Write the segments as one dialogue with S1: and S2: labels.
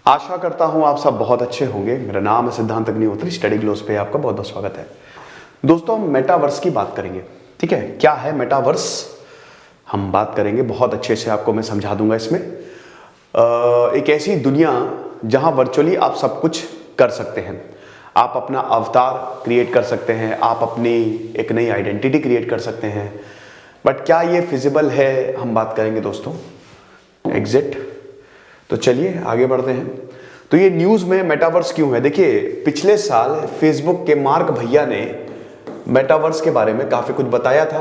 S1: आशा करता हूं आप सब बहुत अच्छे होंगे। मेरा नाम है सिद्धांत अग्निहोत्री। स्टडी ग्लोस पे आपका बहुत बहुत स्वागत है। दोस्तों, हम मेटावर्स की बात करेंगे। ठीक है, क्या है मेटावर्स हम बात करेंगे, बहुत अच्छे से आपको मैं समझा दूंगा। इसमें एक ऐसी दुनिया जहां वर्चुअली आप सब कुछ कर सकते हैं। आप अपना अवतार क्रिएट कर सकते हैं, आप अपनी एक नई आइडेंटिटी क्रिएट कर सकते हैं। बट क्या ये फिजिबल है, हम बात करेंगे दोस्तों। एग्जिट। तो चलिए आगे बढ़ते हैं। तो ये न्यूज में मेटावर्स क्यों है? देखिए, पिछले साल फेसबुक के मार्क भैया ने मेटावर्स के बारे में काफी कुछ बताया था।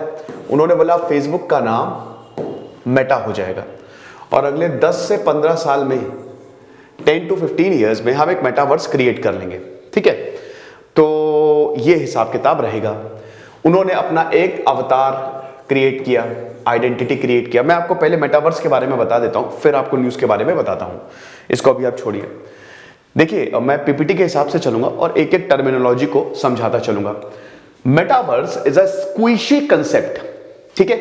S1: उन्होंने बोला फेसबुक का नाम मेटा हो जाएगा और अगले 10 से 15 साल में 10 to 15 ईयर्स में हम एक मेटावर्स क्रिएट कर लेंगे। ठीक है, तो ये हिसाब किताब रहेगा। उन्होंने अपना एक अवतार क्रिएट किया, आइडेंटिटी क्रिएट किया। मैं आपको पहले मेटावर्स के बारे में बता देता हूं, फिर आपको न्यूज के बारे में बताता हूं। इसको अभी आप छोड़िए। देखिए, मैं पीपीटी के हिसाब से चलूंगा और एक एक टर्मिनोलॉजी को समझाता चलूंगा। Metaverse is a squishy concept, ठीक है,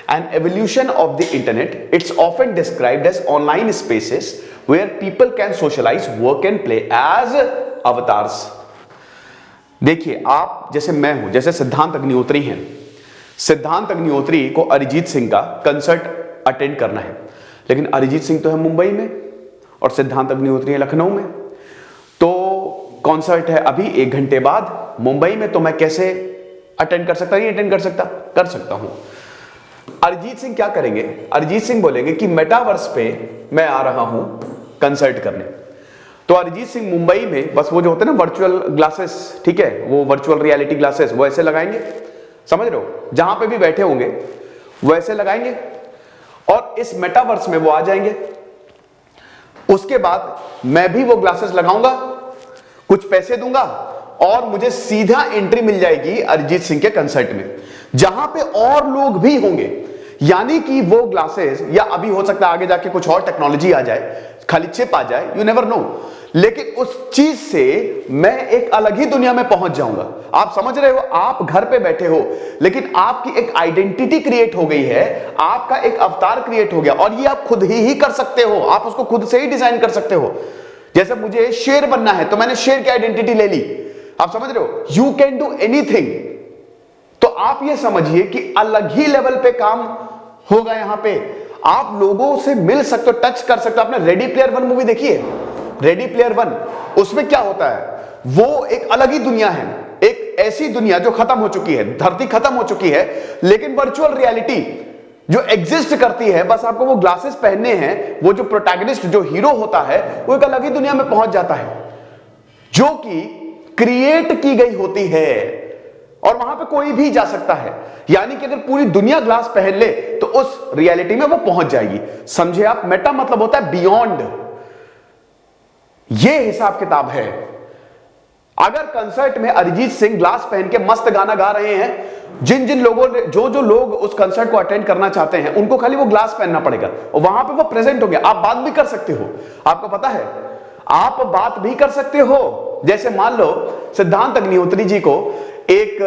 S1: an evolution of the internet. It's often described as online spaces where people can socialize, work and play as avatars. देखिए, आप जैसे मैं हूं, जैसे सिद्धांत अग्निहोत्री हैं। सिद्धांत अग्निहोत्री को अरिजीत सिंह का कंसर्ट अटेंड करना है, लेकिन अरिजीत सिंह तो है मुंबई में और सिद्धांत अग्निहोत्री है लखनऊ में। तो कॉन्सर्ट है अभी 1 घंटे बाद मुंबई में, तो मैं कैसे अटेंड कर सकता? नहीं अटेंड कर सकता? कर सकता हूं। अरिजीत सिंह क्या करेंगे? अरिजीत सिंह बोलेंगे कि मेटावर्स पे मैं आ रहा हूं कंसर्ट करने। तो अरिजीत सिंह मुंबई में बस वो जो होते हैं ना वर्चुअल ग्लासेस, ठीक है, वो वर्चुअल रियलिटी ग्लासेस, वो ऐसे लगाएंगे, समझ रहे हो, जहां पे भी बैठे होंगे वो ऐसे लगाएंगे और इस मेटावर्स में वो आ जाएंगे। उसके बाद मैं भी वो ग्लासेस लगाऊंगा, कुछ पैसे दूंगा और मुझे सीधा एंट्री मिल जाएगी अरिजीत सिंह के कंसर्ट में, जहां पे और लोग भी होंगे। यानी कि वो ग्लासेस, या अभी हो सकता है आगे जाके कुछ और टेक्नोलॉजी आ जाए, खाली चिप आ जाए, यू नेवर नो, लेकिन उस चीज से मैं एक अलग ही दुनिया में पहुंच जाऊंगा। आप समझ रहे हो, आप घर पे बैठे हो लेकिन आपकी एक आइडेंटिटी क्रिएट हो गई है, आपका एक अवतार क्रिएट हो गया और ये आप खुद ही कर सकते हो। आप उसको खुद से ही डिजाइन कर सकते हो। जैसे मुझे शेर बनना है तो मैंने शेर की आइडेंटिटी ले ली। आप समझ रहे हो, यू कैन डू एनीथिंग। तो आप ये समझिए कि अलग ही लेवल पे काम होगा। यहां पे आप लोगों से मिल सकते हो, टच कर सकते हो। आपने रेडी प्लेयर 1 मूवी देखी है? रेडी प्लेयर 1, उसमें क्या होता है, वो एक अलग ही दुनिया है, एक ऐसी दुनिया जो खत्म हो चुकी है, धरती खत्म हो चुकी है, लेकिन वर्चुअल रियलिटी जो एग्जिस्ट करती है, बस आपको वो ग्लासेस पहनने हैं। वो जो प्रोटैगनिस्ट, जो हीरो होता है, वो एक अलग ही दुनिया में पहुंच जाता है जो कि क्रिएट की गई होती है और वहां पे कोई भी जा सकता है। यानी कि अगर पूरी दुनिया ग्लास पहन ले तो उस रियलिटी में वो पहुंच जाएगी। समझे आप? मेटा मतलब होता है बियॉन्ड। ये हिसाब किताब है। अगर कंसर्ट में अरिजीत सिंह ग्लास पहन के मस्त गाना गा रहे हैं, जिन जिन लोगों ने, जो लोग उस कंसर्ट को अटेंड करना चाहते हैं, उनको खाली वो ग्लास पहनना पड़ेगा और वहां पे वो प्रेजेंट होंगे। आप बात भी कर सकते हो। आपको पता है, आप बात भी कर सकते हो। जैसे मान लो सिद्धांत अग्निहोत्री जी को एक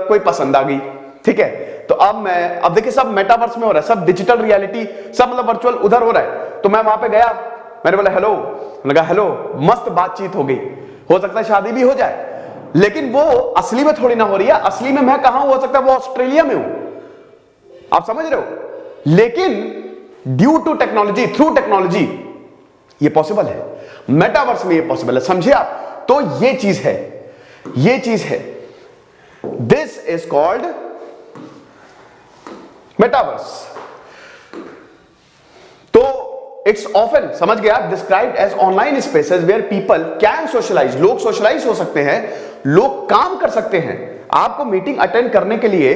S1: कोई पसंद आ गई, ठीक है, तो अब देखिए सब मेटावर्स में हो रहा है, सब डिजिटल रियलिटी, सब मतलब वर्चुअल उधर हो रहा है। तो मैं वहां पे गया, मैंने बोला हेलो, लगा हेलो, मस्त बातचीत हो गई। हो सकता है शादी भी हो जाए, लेकिन वो असली में थोड़ी ना हो रही है। असली में मैं कहां हूं? हो सकता है वो ऑस्ट्रेलिया में हूं। आप समझ रहे हो? लेकिन due to technology, through technology ये पॉसिबल है। मेटावर्स में ये पॉसिबल है। समझे आप? तो ये चीज है, ये चीज है। This is called metaverse. तो इट्स ऑफन, समझ गया, described as online spaces where people can socialize. लोग सोशलाइज हो सकते हैं, लोग काम कर सकते हैं। आपको मीटिंग अटेंड करने के लिए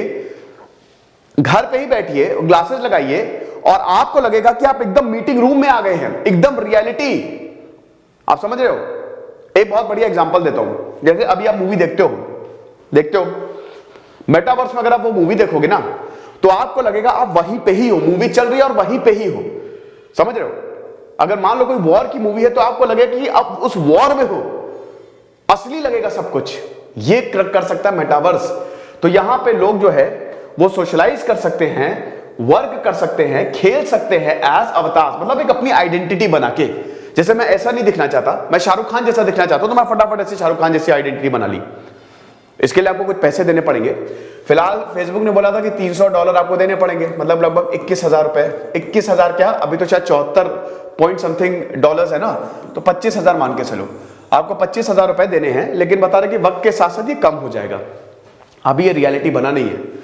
S1: घर पे ही बैठिए, ग्लासेस लगाइए और आपको लगेगा कि आप एकदम मीटिंग रूम में आ गए हैं, एकदम रियलिटी। आप समझ रहे हो? एक बहुत बढ़िया एग्जांपल देता हूं। जैसे अभी आप मूवी देखते हो, मेटावर्स में अगर आप वो मूवी देखोगे ना, तो आपको लगेगा आप वहीं पे ही हो, मूवी चल रही है और वहीं पे ही हो। समझ रहे हो? अगर मान लो कोई वॉर की मूवी है तो आपको लगेगा कि आप उस वॉर में हो, असली लगेगा सब कुछ। ये कर सकता है मेटावर्स। तो यहां पे लोग जो है वो सोशलाइज कर सकते हैं, वर्क कर सकते हैं, खेल सकते हैं एज अवतार, मतलब एक अपनी आइडेंटिटी बना के। जैसे मैं ऐसा नहीं दिखना चाहता, मैं शाहरुख खान जैसा दिखना चाहता हूं, तो मैं फटाफट ऐसे शाहरुख खान जैसी आइडेंटिटी बना ली। इसके लिए आपको कुछ पैसे देने पड़ेंगे। फिलहाल फेसबुक ने बोला था कि $300 आपको देने पड़ेंगे, मतलब लगभग 21,000 रुपए। 21,000 क्या, अभी तो शायद 74 पॉइंट समथिंग डॉलर्स है ना, तो 25,000 मान के चलो, आपको 25,000 रुपए देने हैं। लेकिन बता रहे कि वक्त के साथ साथ ये कम हो जाएगा, अभी ये रियलिटी बना नहीं है।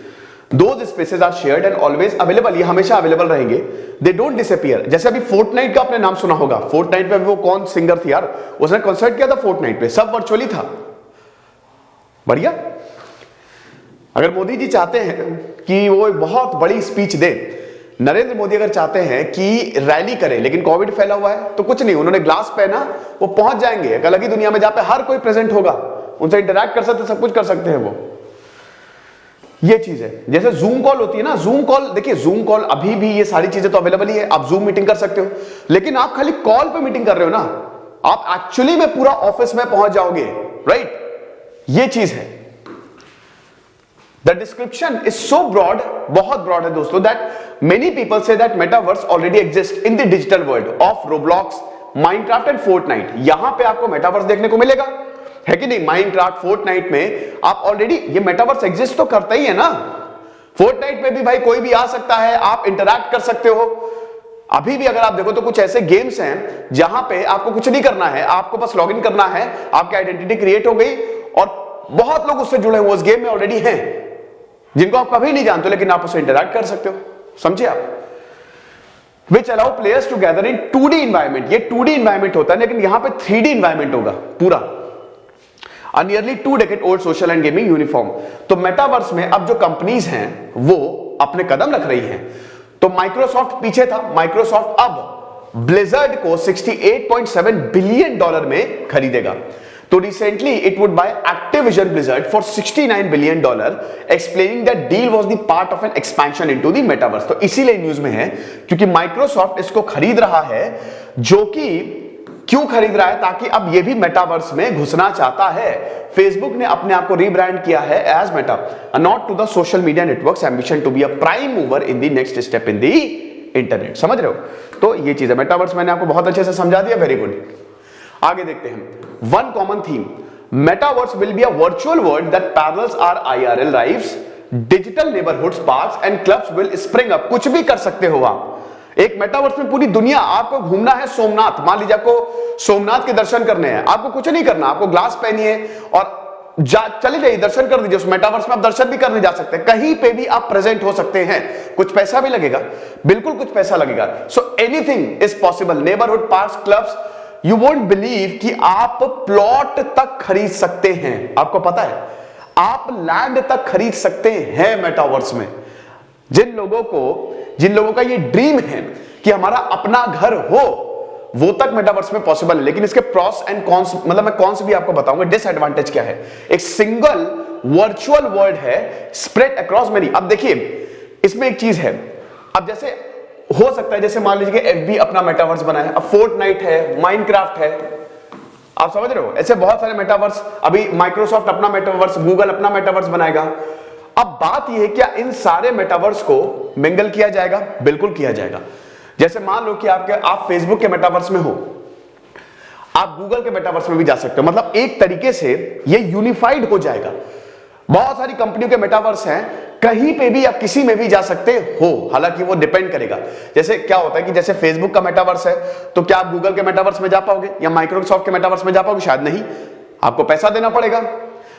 S1: Those spaces are shared and always available, ये हमेशा अवेलेबल रहेंगे, they don't disappear। जैसे अभी फोर्टनाइट का आपने नाम सुना होगा, फोर्टनाइट पे वो कौन सिंगर थी यार, उसने कॉन्सर्ट किया था फोर्टनाइट पे, सब वर्चुअली था, बढ़िया। अगर मोदी जी चाहते हैं कि वो एक बहुत बड़ी स्पीच दे, नरेंद्र मोदी अगर चाहते हैं कि रैली करें, लेकिन कोविड फैला हुआ है, तो कुछ नहीं, उन्होंने ग्लास पहना, वो पहुंच जाएंगे एक अलग ही दुनिया में जहां पे हर कोई प्रेजेंट होगा, उनसे इंटरैक्ट कर सकते, सब कुछ कर सकते हैं वो। ये चीज है, जैसे जूम कॉल होती है ना, जूम कॉल, देखिए जूम कॉल अभी भी ये सारी चीजें तो अवेलेबल ही है, आप जूम मीटिंग कर सकते हो, लेकिन आप खाली कॉल पे मीटिंग कर रहे हो ना, आप एक्चुअली में पूरा ऑफिस में पहुंच जाओगे, राइट? ये चीज है। The description is so broad, बहुत ब्रॉड है दोस्तों, that many people say that metaverse already exist in the digital world of Roblox, Minecraft and Fortnite. यहां पे आपको मेटावर्स देखने को मिलेगा, है कि नहीं? माइनक्राफ्ट, फोर्टनाइट में आप ऑलरेडी, ये मेटावर्स एग्जिस्ट तो करता ही है ना। फोर्टनाइट में भी भाई कोई भी आ सकता है, आप इंटरैक्ट कर सकते हो। अभी भी अगर आप देखो तो कुछ ऐसे गेम्स हैं जहां पे आपको कुछ नहीं करना है, आपको बस लॉगिन करना है, आपकी आइडेंटिटी क्रिएट हो गई और बहुत लोग उससे जुड़े हुए उस गेम में ऑलरेडी हैं, जिनको आप कभी नहीं जानते, लेकिन आप उससे इंटरैक्ट कर सकते हो, समझे आप? Which allow players to gather in 2D environment. ये 2D इन्वायरमेंट होता है, लेकिन यहां पे 3D इन्वायरमेंट होगा पूरा। A nearly 2 decade old social and gaming uniform। तो मेटावर्स में अब जो कंपनीज हैं वो अपने कदम रख रही हैं। तो माइक्रोसॉफ्ट पीछे था, माइक्रोसॉफ्ट अब ब्लिजर्ड को $68.7 बिलियन में खरीदेगा। तो recently it would buy Activision blizzard for $69 billion, explaining that deal was the part of N expansion into the metaverse. तो इसीलिए न्यूज में है क्योंकि माइक्रोसॉफ्ट इसको खरीद रहा है, जो कि क्यों खरीद रहा है? ताकि अब ये भी मेटावर्स में घुसना चाहता है। फेसबुक ने अपने आप को रीब्रांड किया है as Meta, not to the social media networks ambition to be a prime mover in the next step in the internet. समझ रहे हो? तो ये चीज है मेटावर्स, मैंने आपको बहुत अच्छे से समझा दिया, वेरी गुड। आगे देखते हैं। One common theme, metaverse will be a virtual world that parallels our IRL lives, digital neighbourhoods, parks and clubs will spring up. कुछ भी कर सकते हो आप एक मेटावर्स में, पूरी दुनिया। आपको घूमना है सोमनाथ, मान लीजिए आपको सोमनाथ के दर्शन करने हैं, आपको कुछ नहीं करना, आपको ग्लास पहनिए और चले जाइए, दर्शन कर दीजिए। उस मेटावर्स में आप दर्शन भी करने जा सकते हैं, कहीं पे भी आप प्रेजेंट हो सकते हैं। कुछ पैसा भी लगेगा, बिल्कुल कुछ पैसा लगेगा। So anything is possible. Neighbourhood, parks, clubs, you won't believe कि आप प्लॉट तक खरीद सकते हैं। आपको पता है आप लैंड तक खरीद सकते हैं मेटावर्स में। जिन लोगों का ये ड्रीम है कि हमारा अपना घर हो, वो तक मेटावर्स में पॉसिबल है। लेकिन इसके प्रॉस एंड कॉन्स, मतलब मैं कॉन्स भी आपको बताऊंगा, डिसएडवांटेज क्या है। एक सिंगल वर्चुअल वर्ल्ड है, स्प्रेड अक्रॉस मेनी। अब देखिए इसमें एक चीज है, अब जैसे हो सकता है, जैसे मान लीजिए कि FB अपना मेटावर्स बना है, अब फोर्टनाइट है, माइनक्राफ्ट है, आप समझ रहे हो? ऐसे बहुत सारे मेटावर्स, अभी माइक्रोसॉफ्ट अपना मेटावर्स, गूगल अपना मेटावर्स बनाएगा। अब बात यह है क्या इन सारे मेटावर्स को मिंगल किया जाएगा? बिल्कुल किया जाएगा। जैसे मान लो कि आप फेसबुक के मेटावर्स में हो, आप गूगल के मेटावर्स में भी जा सकते हो, मतलब एक तरीके से ये यूनिफाइड हो जाएगा। बहुत सारी कंपनियों के मेटावर्स हैं, कहीं पे भी आप किसी में भी जा सकते हो। हालांकि वो डिपेंड करेगा, जैसे क्या होता है कि जैसे फेसबुक का मेटावर्स है, तो क्या आप गूगल के मेटावर्स में जा पाओगे या माइक्रोसॉफ्ट के मेटावर्स में जा पाओगे? शायद नहीं, आपको पैसा देना पड़ेगा।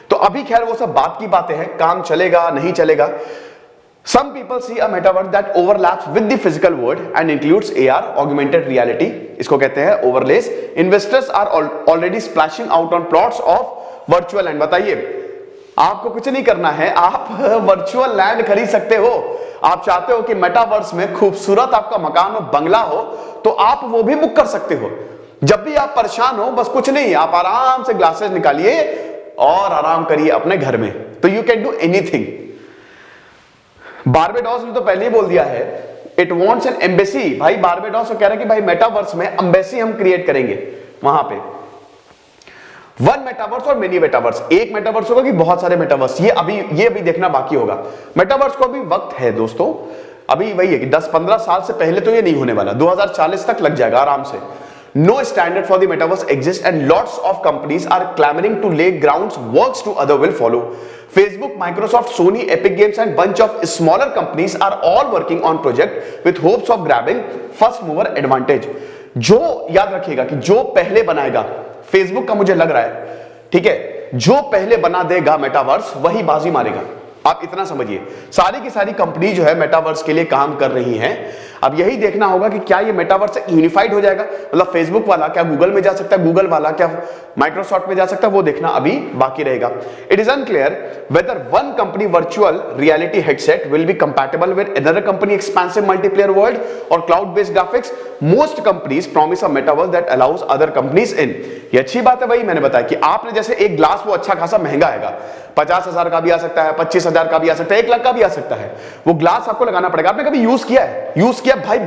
S1: तो अभी खैर वो सब बात की बातें हैं, काम चलेगा नहीं चलेगा। Some people see a metaverse that overlaps with the physical world and includes AR, augmented reality, इसको कहते हैं overlays. Investors are already splashing out on plots of virtual land। बताइए, आपको कुछ नहीं करना है, आप वर्चुअल लैंड खरीद सकते हो। आप चाहते हो कि मेटावर्स में खूबसूरत आपका मकान हो, बंगला हो, तो आप वो भी बुक कर सकते हो। जब भी आप परेशान हो, बस कुछ नहीं, आप आराम से ग्लासेस निकालिए और आराम करिए अपने घर में। तो you can do anything. Barbados ने तो पहले ही बोल दिया है, इट वांट्स एन एम्बेसी। भाई बारबेडॉस तो कह रहा है कि भाई मेटावर्स में एम्बेसी हम क्रिएट करेंगे वहां पे। वन मेटावर्स और मेनी मेटावर्स, एक मेटावर्स होगा कि बहुत सारे मेटावर्स, ये अभी देखना बाकी होगा। मेटावर्स को अभी वक्त है दोस्तों, अभी वही है कि 10-15 साल से पहले तो ये नहीं होने वाला, 2040 तक लग जाएगा आराम से। No standard for the metaverse exists and lots of companies are clamoring to lay grounds, works to other will follow. Facebook, Microsoft, Sony, Epic Games and bunch of smaller companies are all working on project with hopes of grabbing first mover advantage. जो याद रखिएगा कि जो पहले बनाएगा, Facebook का मुझे लग रहा है, ठीक है, जो पहले बना देगा मेटावर्स वही बाजी मारेगा। आप इतना समझिए, सारी की सारी कंपनी जो है मेटावर्स के लिए काम कर रही हैं। अब यही देखना होगा कि क्या ये मेटावर्स यूनिफाइड हो जाएगा, मतलब फेसबुक वाला क्या गूगल में जा सकता है, गूगल वाला क्या माइक्रोसॉफ्ट में जा सकता है, वो देखना अभी बाकी रहेगा। It is unclear whether one company virtual reality headset will be compatible with another company expensive multiplayer world और cloud based graphics. Most companies promise a metaverse that allows other companies in. ये अच्छी बात है, वही मैंने बताया कि आपने जैसे एक ग्लास वो अच्छा खासा महंगा आएगा, 50,000 का भी आ सकता है, 25,000 का भी आ सकता है, 1 लाख का भी आ सकता है। वो ग्लास आपको लगाना पड़ेगा। आपने कभी यूज किया है? यूज किया भाई,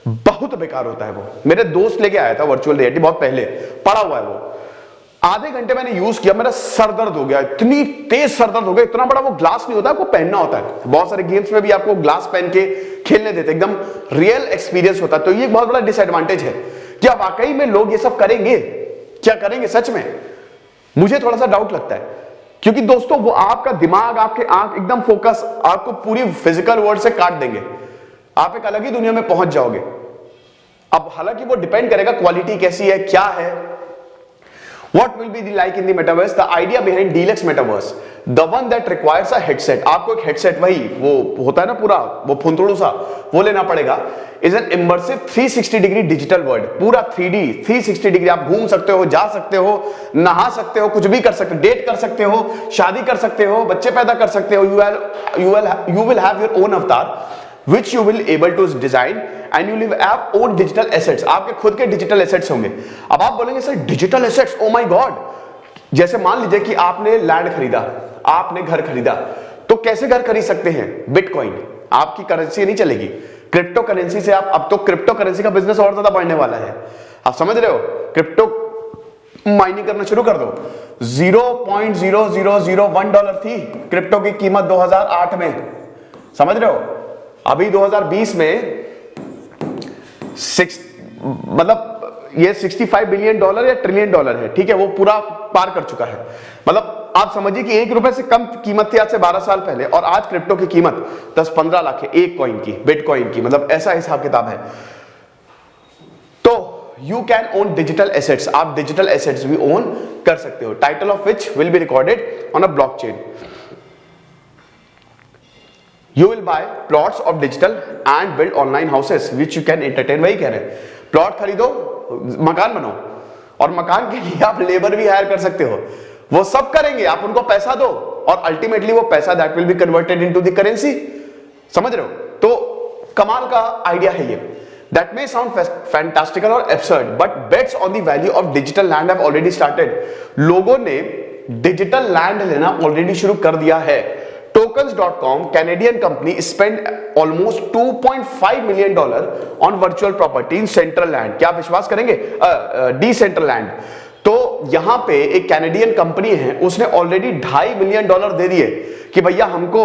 S1: बहुत बेकार होता है वो। मेरे दोस्त लेके आया था वर्चुअल रियलिटी, बहुत पहले पड़ा हुआ है वो। आधे घंटे मैंने यूज किया, मेरा सर दर्द हो गया, इतनी तेज सर दर्द हो गया। इतना बड़ा वो ग्लास नहीं होता, आपको पहनना होता है। बहुत सारे गेम्स में भी आपको ग्लास पहन के खेलने देते, एकदम रियल एक्सपीरियंस होता है। तो ये बहुत बड़ा डिसएडवांटेज है। क्या वाकई में लोग ये सब करेंगे? क्या करेंगे सच में? मुझे थोड़ा सा डाउट लगता है, क्योंकि दोस्तों वो आपका दिमाग, आपके आंख एकदम फोकस, आपको पूरी फिजिकल वर्ल्ड से काट देंगे। आप एक अलग ही दुनिया में पहुंच जाओगे। अब हालांकि वो डिपेंड करेगा क्वालिटी कैसी है, क्या है। What will be the like in the metaverse? The idea behind Deluxe Metaverse, the one that requires a headset. आपको एक headset, वही वो होता है ना पूरा वो फुंतड़ू सा, वो लेना पड़ेगा। Is an immersive 360 degree digital world, पूरा 3D 360 डिग्री। आप घूम सकते हो, जा सकते हो, नहा सकते हो, कुछ भी कर सकते हो, डेट कर सकते हो, शादी कर सकते हो, बच्चे पैदा कर सकते हो। You will have your own avatar which you will able to design and you will have own digital assets. आपके खुद के डिजिटल एसेट्स होंगे। अब आप बोलेंगे sir digital assets, oh my God. जैसे मान लीजिए कि आपने लैंड खरीदा, आपने घर खरीदा, तो कैसे घर खरीद सकते हैं? बिटकॉइन, आपकी करेंसी नहीं चलेगी, क्रिप्टो करेंसी से आप। अब तो क्रिप्टो करेंसी का बिजनेस और ज्यादा बढ़ने वाला है, आप समझ रहे हो। क्रिप्टो माइनिंग करना शुरू कर दो। 0.0001 डॉलर थी क्रिप्टो की कीमत 2008 में, समझ रहे हो। अभी 2020 में मतलब ये 65 बिलियन डॉलर या ट्रिलियन डॉलर है, ठीक है, वो पूरा पार कर चुका है। मतलब आप समझिए कि 1 रुपए से कम कीमत थी आज से 12 साल पहले, और आज क्रिप्टो की कीमत 10-15 लाख है एक कॉइन की, बिटकॉइन की। मतलब ऐसा हिसाब किताब है। तो you can own digital assets, आप डिजिटल एसेट्स भी ओन कर सकते हो। Title of which will be recorded on a blockchain. You will buy plots of digital and build online houses which you can entertain। वही कह रहे हैं, plot खरीदो, मकान बनाओ, और मकान के लिए आप लेबर भी हायर कर सकते हो। वो सब करेंगे, आप उनको पैसा दो, और अल्टीमेटली वो पैसा that will be converted into the currency. समझ रहे हो। तो कमाल का आइडिया है ये। That may sound fantastical or absurd, but bets on the value of digital land have already started। लोगों ने डिजिटल लैंड लेना ऑलरेडी शुरू कर दिया है। Tokens.com, Canadian company, spent almost $2.5 million on virtual property in Central Land। क्या आप विश्वास करेंगे? Decentral Land। तो यहां पे एक कैनेडियन कंपनी है, उसने ऑलरेडी $2.5 मिलियन दे दिए कि भैया हमको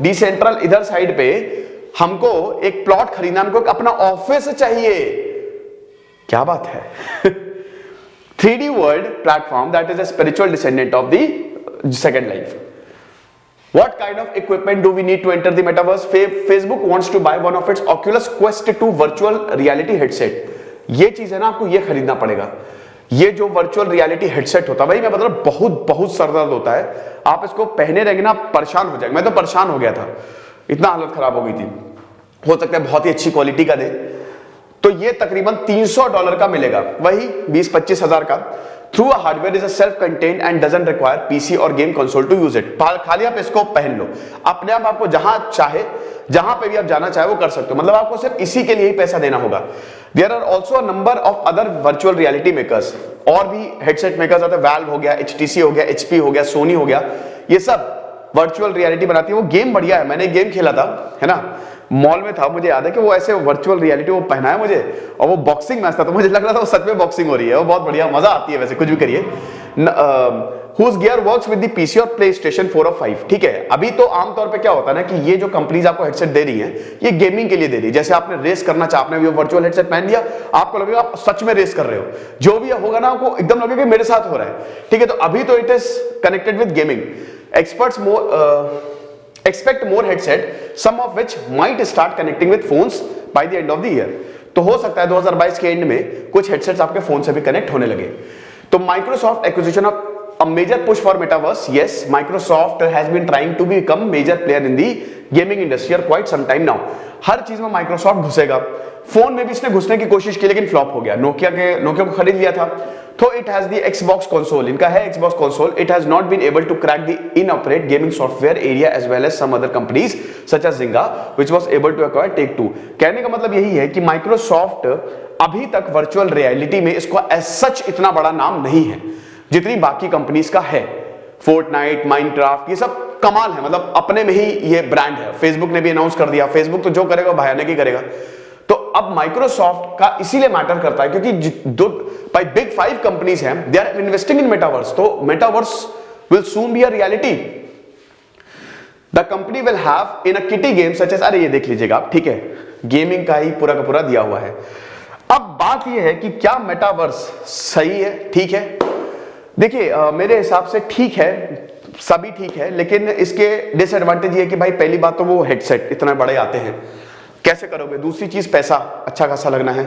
S1: डिसेंट्रल इधर साइड पे हमको एक प्लॉट खरीदना, हमको अपना ऑफिस चाहिए। क्या बात है। 3D world platform that is a spiritual descendant of the second life. What kind of equipment do we need to enter the metaverse? Facebook wants to buy one of its Oculus Quest 2 virtual reality headset। ये चीज है ना, आपको ये खरीदना पड़ेगा। ये जो वर्चुअल रियलिटी हेडसेट होता है, भाई मैं मतलब बहुत सरदर्द होता है। आप इसको पहने रहेंगे ना, परेशान हो जाएंगे। मैं तो परेशान हो गया था, इतना हालत खराब हो गई थी। हो सकता है बहुत ही अच्छी क्वालिटी का दे। तो ये तकरीबन $300 का मिलेगा, वही 20-25 हजार का। Through a hardware, is a self contained and doesn't require PC और game console to use it. खाली आप इसको पहन लो, अपने आप आपको जहां चाहे, जहां पे भी आप जाना चाहे वो कर सकते हो। मतलब आपको सिर्फ इसी के लिए ही पैसा देना होगा। There are also a number of other virtual reality makers, और भी हेडसेट मेकर्स आते हैं। वैल्व हो गया, HTC हो गया, HP हो गया, सोनी हो गया, ये सब वर्चुअल रियलिटी बनाती है। वो गेम बढ़िया है, मैंने गेम खेला था, है ना, मॉल में था। मुझे याद है कि वो ऐसे वर्चुअल रियलिटी वो पहना है मुझे, और वो बॉक्सिंग मैच था, तो मुझे लग रहा था वो सच में बॉक्सिंग हो रही है। वो बहुत बढ़िया, मजा आती है वैसे, कुछ भी करिए। whose gear works with the PC और PlayStation 4 और 5। ठीक है, अभी तो आमतौर पे क्या होता है ना कि ये जो कंपनीज आपको हेडसेट दे रही हैं ये गेमिंग के लिए दे रही है। जैसे आपने रेस करना चाहा, आपने वो वर्चुअल हेडसेट पहन लिया, आपको लगेगा आप सच में रेस कर रहे हो, जो भी होगा ना आपको एकदम लगेगा मेरे साथ हो रहा है। ठीक है, तो अभी तो it is connected with gaming. Experts expect more headset, some of which might start connecting with phones by the end of the year। तो हो सकता है 2022 के एंड में कुछ हेडसेट्स आपके फोन से भी कनेक्ट होने लगे। तो Microsoft acquisition of a major push for metaverse। yes, Microsoft has been trying to become major player in the gaming industry for quite some time now। हर चीज में माइक्रोसॉफ्ट घुसेगा। फोन में भी इसने घुसने की कोशिश की लेकिन फ्लॉप हो गया। नोकिया को खरीद लिया था। तो it has the Xbox console, इनका है Xbox console. It has not been able to crack the inoperate gaming software area as well as some other companies such as Zynga which was able to acquire टेक-2। कहने का मतलब यही है कि Microsoft अभी तक वर्चुअल रियलिटी में इसको एज सच इतना बड़ा नाम नहीं है जितनी बाकी कंपनीज का है। फोर्टनाइट, माइनक्राफ्ट, ये सब कमाल है, मतलब अपने में ही ये ब्रांड है। फेसबुक ने भी अनाउंस कर दिया, फेसबुक तो जो करेगा भयानक ही करेगा। तो अब माइक्रोसॉफ्ट का इसीलिए मैटर करता है क्योंकि दो भाई बिग 5 कंपनीज हैं, they are investing in metaverse. तो metaverse will soon be a reality. The company will have in a kitty game such as, अरे ये देख लीजिएगा आप, ठीक है, गेमिंग का ही पूरा का पूरा दिया हुआ है। अब बात ये है कि क्या मेटावर्स सही है, ठीक है? देखिए मेरे हिसाब से ठीक है, सभी ठीक है, लेकिन इसके डिसएडवांटेज ये है कि भाई पहली बात तो वो हेडसेट इतने बड़े आते हैं, कैसे करोगे? दूसरी चीज पैसा अच्छा खासा लगना है।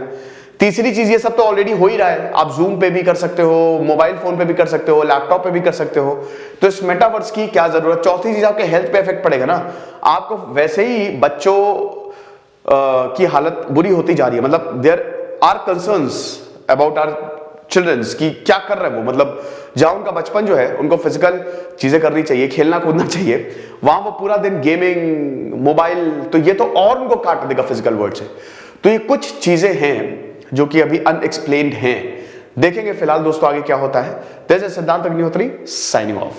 S1: तीसरी चीज ये सब तो ऑलरेडी हो ही रहा है, आप जूम पे भी कर सकते हो, मोबाइल फोन पे भी कर सकते हो, लैपटॉप पे भी कर सकते हो, तो इस मेटावर्स की क्या जरूरत? चौथी चीज आपके हेल्थ पे इफेक्ट पड़ेगा ना। आपको वैसे ही बच्चों की हालत बुरी होती जा रही है, मतलब there are concerns about our childrens की क्या कर रहे हैं वो, मतलब जहां उनका बचपन जो है उनको फिजिकल चीजें करनी चाहिए, खेलना कूदना चाहिए, वहां वो पूरा दिन गेमिंग, मोबाइल, तो ये तो और उनको काट देगा फिजिकल वर्ल्ड से। तो ये कुछ चीजें हैं जो कि अभी अनएक्सप्लेन्ड हैं। देखेंगे फिलहाल दोस्तों आगे क्या होता है। दिस इज सिद्धांत अग्निहोत्री साइनिंग ऑफ।